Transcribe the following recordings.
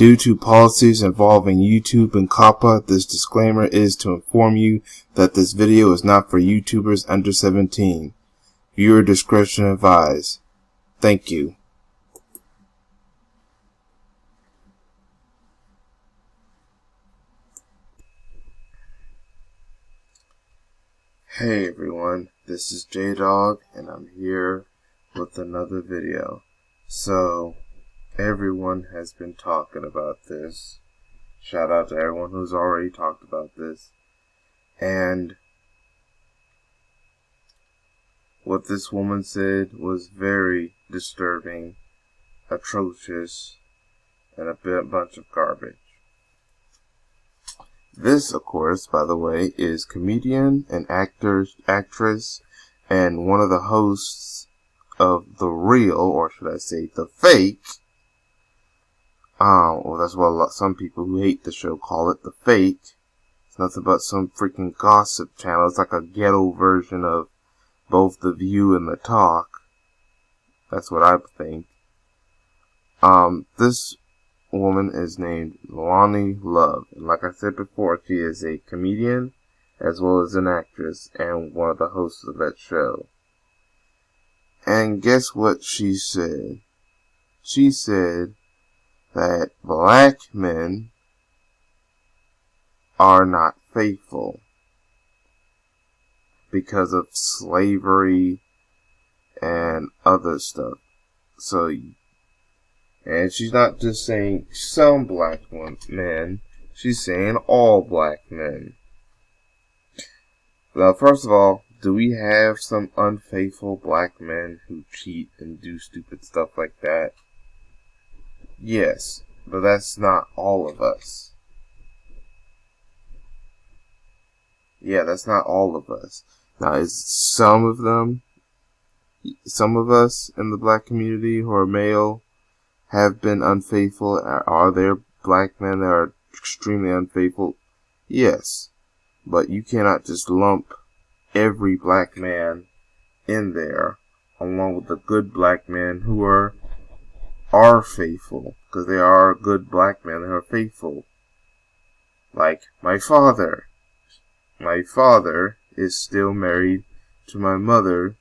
Due to policies involving YouTube and COPPA, this disclaimer is to inform you that this video is not for YouTubers under 17. Viewer discretion advised. Thank you. Hey everyone, this is J-Dog and I'm here with another video. So, everyone has been talking about this. Shout out to everyone who's already talked about this. And what this woman said was very disturbing, atrocious, and a bunch of garbage. This, of course, by the way, is comedian and actress, and one of the hosts of The Real, or should I say, The Fake. Well, that's what some people who hate the show call it, The Fake. It's nothing but some freaking gossip channel. It's like a ghetto version of both The View and The Talk. That's what I think. This woman is named Loni Love. And like I said before, she is a comedian as well as an actress and one of the hosts of that show. And guess what she said? She said that black men are not faithful because of slavery and other stuff. And she's not just saying some black men, she's saying all black men. Now, first of all, do we have some unfaithful black men who cheat and do stupid stuff like that? Yes, but that's not all of us. Yeah, that's not all of us. Now, is some of us in the black community who are male have been unfaithful? Are there black men that are extremely unfaithful? Yes. But you cannot just lump every black man in there along with the good black men who are faithful. Because there are good black men that are faithful. Like my father. My father is still married to my mother.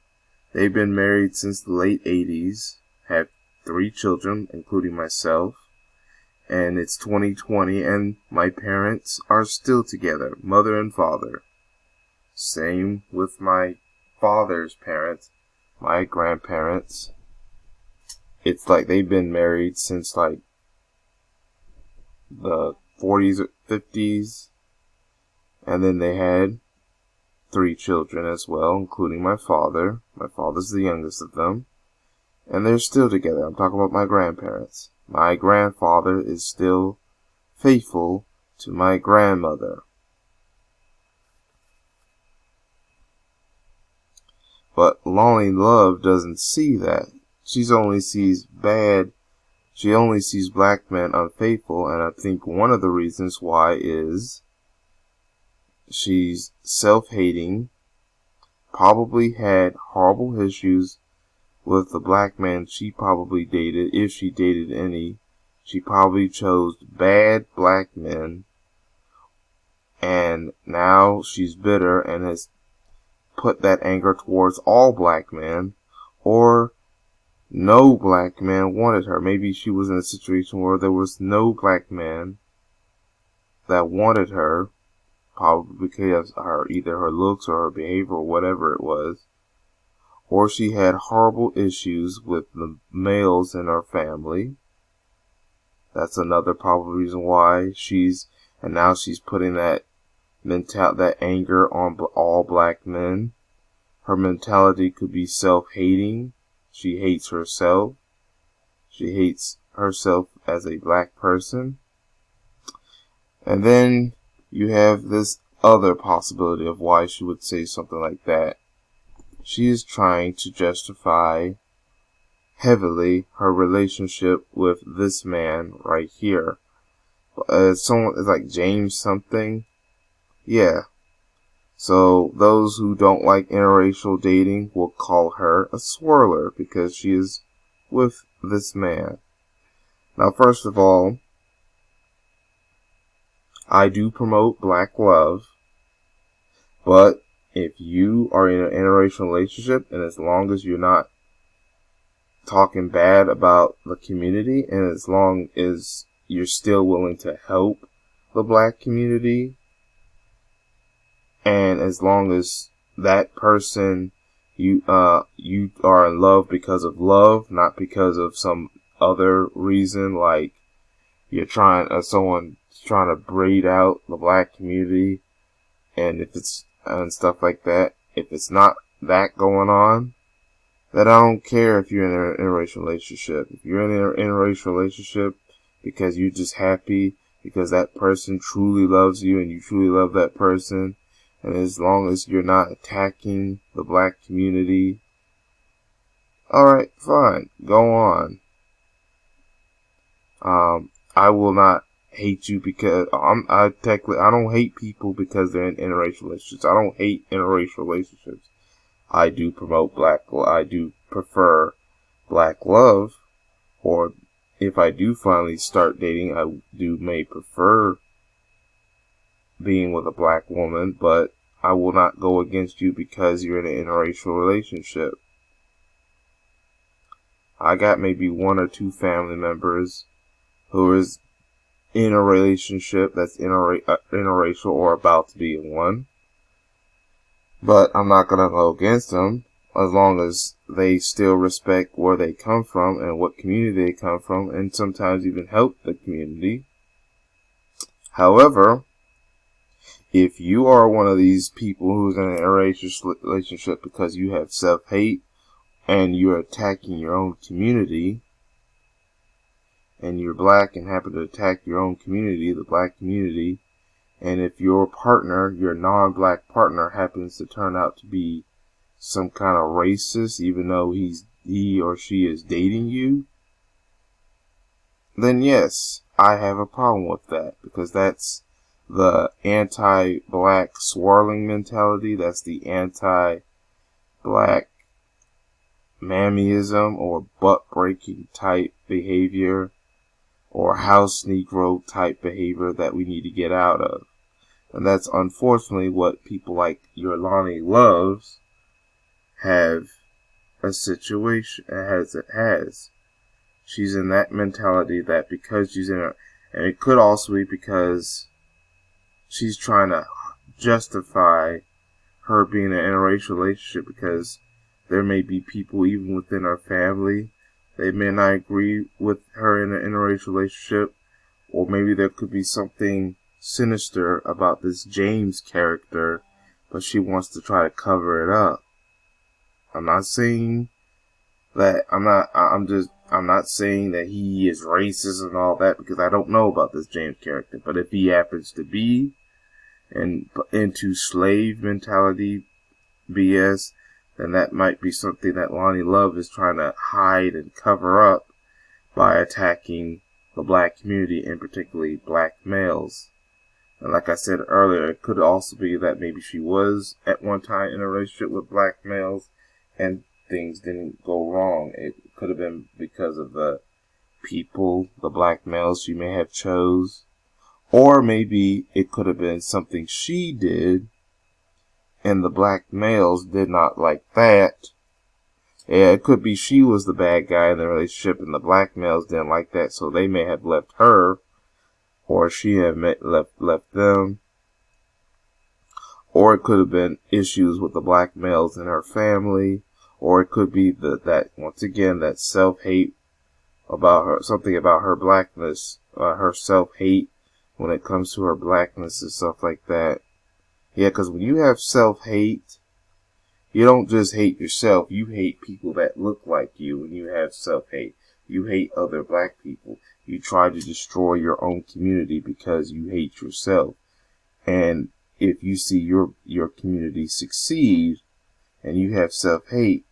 They've been married since the late 80s. Have 3 children, including myself, and it's 2020, and my parents are still together, mother and father. Same with my father's parents, my grandparents. It's like they've been married since like the 40s or 50s, and then they had 3 children as well, including my father. My father's the youngest of them. And they're still together. I'm talking about my grandparents. My grandfather is still faithful to my grandmother. But Loni Love doesn't see that. She only sees black men unfaithful, and I think one of the reasons why is she's self-hating, probably had horrible issues with the black man she probably dated. If she dated any, she probably chose bad black men, and now she's bitter and has put that anger towards all black men, or no black man wanted her. Maybe she was in a situation where there was no black man that wanted her, probably because of either her looks or her behavior or whatever it was. Or she had horrible issues with the males in her family. That's another probable reason why now she's putting that anger on all black men. Her mentality could be self-hating. She hates herself. She hates herself as a black person. And then you have this other possibility of why she would say something like that. She is trying to justify heavily her relationship with this man right here. Someone is like James something. Yeah. So those who don't like interracial dating will call her a swirler because she is with this man. Now, first of all, I do promote black love, but if you are in an interracial relationship, and as long as you're not talking bad about the community, and as long as you're still willing to help the black community, and as long as that person you are in love because of love, not because of some other reason, like you're trying someone trying to breed out the black community, and if it's and stuff like that. If it's not that going on, then I don't care if you're in an interracial relationship. If you're in an interracial relationship because you're just happy because that person truly loves you and you truly love that person, and as long as you're not attacking the black community, alright, fine, go on. I will not hate you because I don't hate people because they're in interracial relationships. I don't hate interracial relationships. I do I do prefer black love, or if I do finally start dating, I may prefer being with a black woman, but I will not go against you because you're in an interracial relationship. I got maybe one or two family members who is in a relationship that's interracial or about to be in one. But I'm not going to go against them as long as they still respect where they come from and what community they come from, and sometimes even help the community. However, if you are one of these people who's in an interracial relationship because you have self-hate and you're attacking your own community, and you're black and happen to attack your own community, the black community, and if your partner, your non-black partner, happens to turn out to be some kind of racist, even though he or she is dating you, then yes, I have a problem with that, because that's the anti-black swirling mentality. That's the anti-black mammyism or butt-breaking type behavior, or house Negro type behavior that we need to get out of. And that's unfortunately what people like your Loni Loves have a situation has. She's in that mentality that because she's in and it could also be because she's trying to justify her being in an interracial relationship, because there may be people even within her family, they may not agree with her in an interracial relationship, or maybe there could be something sinister about this James character, but she wants to try to cover it up. I'm not saying that I'm not saying that he is racist and all that, because I don't know about this James character. But if he happens to be into slave mentality BS, then that might be something that Loni Love is trying to hide and cover up by attacking the black community, and particularly black males. And like I said earlier, it could also be that maybe she was at one time in a relationship with black males and things didn't go wrong. It could have been because of the people, the black males she may have chose. Or maybe it could have been something she did and the black males did not like that. Yeah, it could be she was the bad guy in the relationship and the black males didn't like that, so they may have left her, or she had left them. Or it could have been issues with the black males in her family, or it could be that once again, that self-hate about her, something about her blackness, her self-hate when it comes to her blackness and stuff like that. Yeah, because when you have self-hate, you don't just hate yourself, you hate people that look like you. When you have self-hate, you hate other black people. You try to destroy your own community because you hate yourself. And if you see your community succeed and you have self-hate,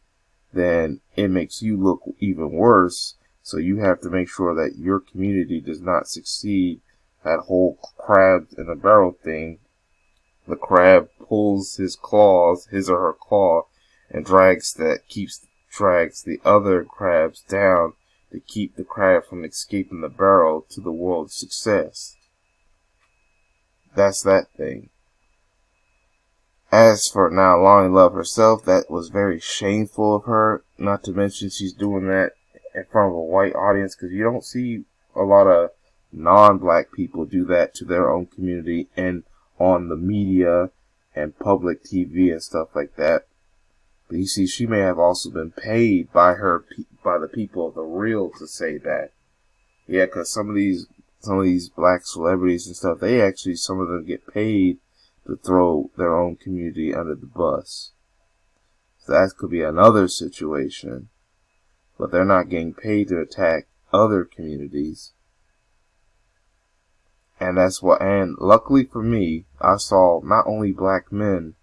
then it makes you look even worse. So you have to make sure that your community does not succeed. That whole crab in a barrel thing. The crab pulls his or her claw, and drags the other crabs down to keep the crab from escaping the barrel to the world's success. that's that thing. As for now, Loni Love herself, that was very shameful of her. Not to mention she's doing that in front of a white audience, because you don't see a lot of non-black people do that to their own community and on the media and public TV and stuff like that. But you see, she may have also been paid by the people of the real to say that. Yeah, because some of these black celebrities and stuff, some of them get paid to throw their own community under the bus. So that could be another situation. But they're not getting paid to attack other communities. And luckily for me, I saw not only black men,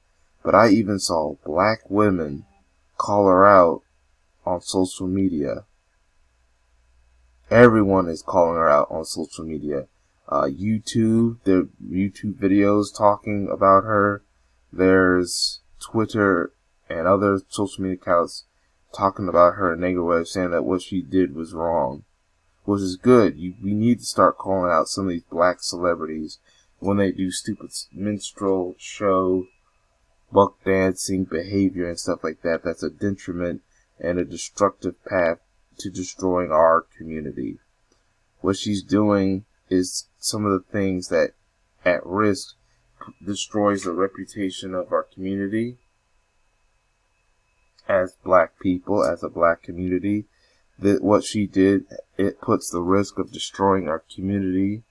but I even saw black women call her out on social media. Everyone is calling her out on social media. There YouTube videos talking about her. There's Twitter and other social media accounts talking about her in a negative way, saying that what she did was wrong, which is good. We need to start calling out some of these black celebrities when they do stupid minstrel show, buck dancing behavior and stuff like that. That's a detriment and a destructive path to destroying our community. What she's doing is some of the things that at risk destroys the reputation of our community as black people, as a black community. That what she did, it puts the risk of destroying our community's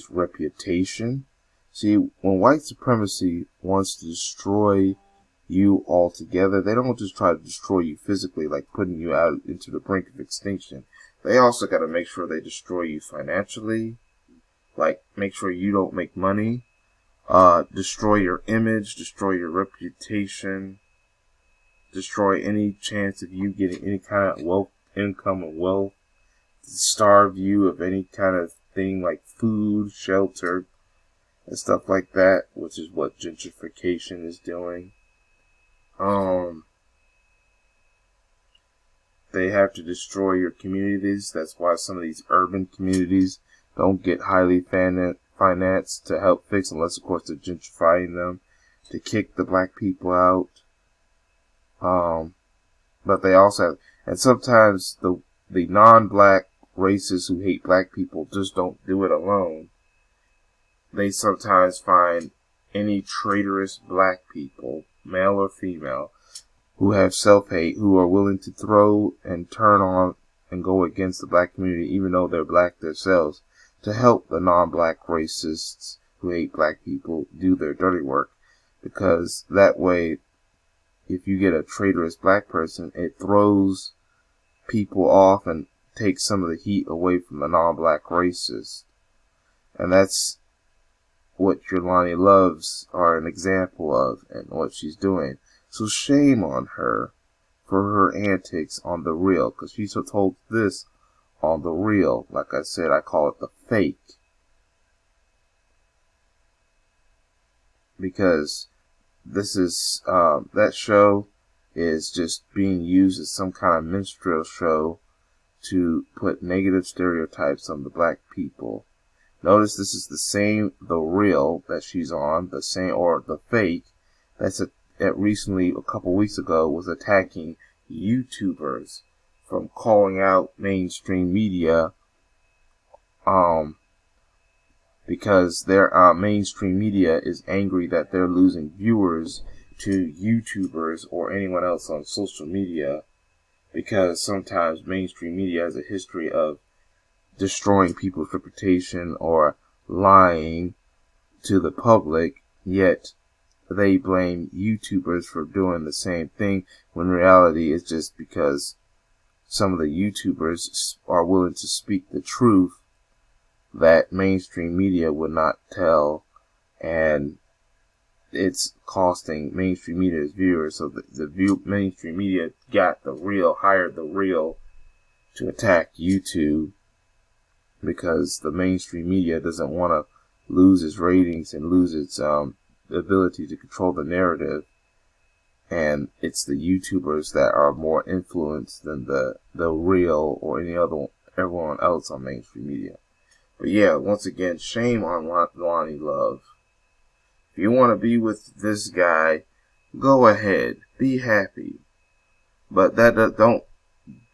reputation. See, when white supremacy wants to destroy you altogether, they don't just try to destroy you physically, like putting you out into the brink of extinction. They also got to make sure they destroy you financially, like make sure you don't make money, destroy your image, destroy your reputation, destroy any chance of you getting any kind of income or wealth, starve you of any kind of thing like food, shelter, and stuff like that, which is what gentrification is doing. They have to destroy your communities. That's why some of these urban communities don't get highly financed to help fix, unless of course they're gentrifying them to kick the black people out. But they also have, and sometimes the non-black racists who hate black people just don't do it alone. They sometimes find any traitorous black people, male or female, who have self-hate, who are willing to throw and turn on and go against the black community, even though they're black themselves, to help the non-black racists who hate black people do their dirty work. Because that way, if you get a traitorous black person, it throws people off and takes some of the heat away from the non-black racists. And that's what your Loni Loves are an example of, and what she's doing. So shame on her for her antics on the real, because she told this on the real. Like I said, I call it the fake. Because this is, that show is just being used as some kind of minstrel show to put negative stereotypes on the black people. Notice this is the real that she's on, or the fake, that recently, a couple weeks ago, was attacking YouTubers from calling out mainstream media, because their mainstream media is angry that they're losing viewers to YouTubers or anyone else on social media, because sometimes mainstream media has a history of destroying people's reputation or lying to the public, yet they blame YouTubers for doing the same thing, when in reality it's just because some of the YouTubers are willing to speak the truth that mainstream media would not tell, and it's costing mainstream media's viewers. So mainstream media hired the real to attack YouTube, because the mainstream media doesn't want to lose its ratings and lose its ability to control the narrative. And it's the YouTubers that are more influenced than the real or everyone else on mainstream media. But yeah, once again, shame on Loni Love. If you want to be with this guy, go ahead. Be happy. But don't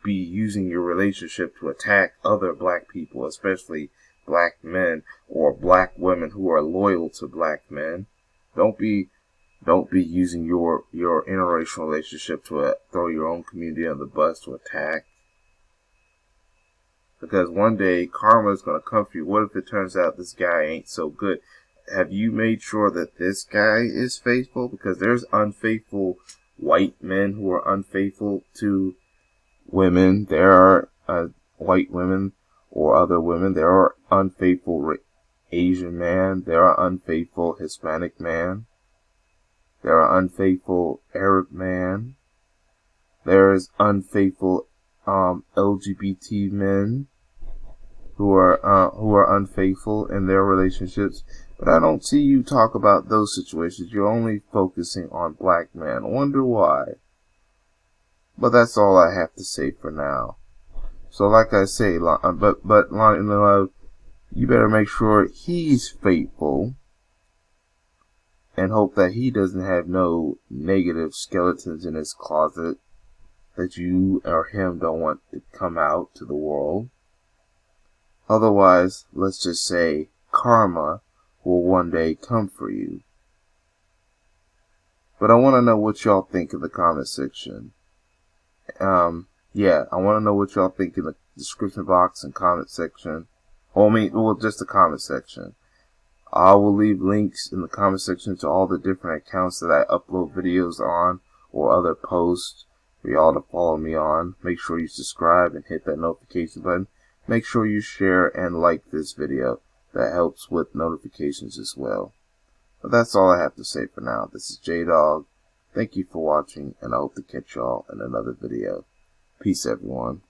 be using your relationship to attack other black people, especially black men or black women who are loyal to black men. Don't be using your interracial relationship to throw your own community on the bus to attack. Because one day karma is going to come for you. What if it turns out this guy ain't so good? Have you made sure that this guy is faithful? Because there's unfaithful white men who are unfaithful to women. There are white women or other women. There are unfaithful Asian man. There are unfaithful Hispanic man. There are unfaithful Arab man. There is unfaithful LGBT men who are unfaithful in their relationships. But I don't see you talk about those situations. You're only focusing on black men. I wonder why. But that's all I have to say for now. So like I say, but Loni Love, you better make sure he's faithful and hope that he doesn't have no negative skeletons in his closet that you or him don't want to come out to the world. Otherwise, let's just say karma will one day come for you. But I want to know what y'all think in the comment section. Yeah, I want to know what y'all think in the description box and comment section. Just the comment section. I will leave links in the comment section to all the different accounts that I upload videos on or other posts for y'all to follow me on. Make sure you subscribe and hit that notification button. Make sure you share and like this video. That helps with notifications as well. But that's all I have to say for now. This is J-Dog. Thank you for watching, and I hope to catch y'all in another video. Peace, everyone.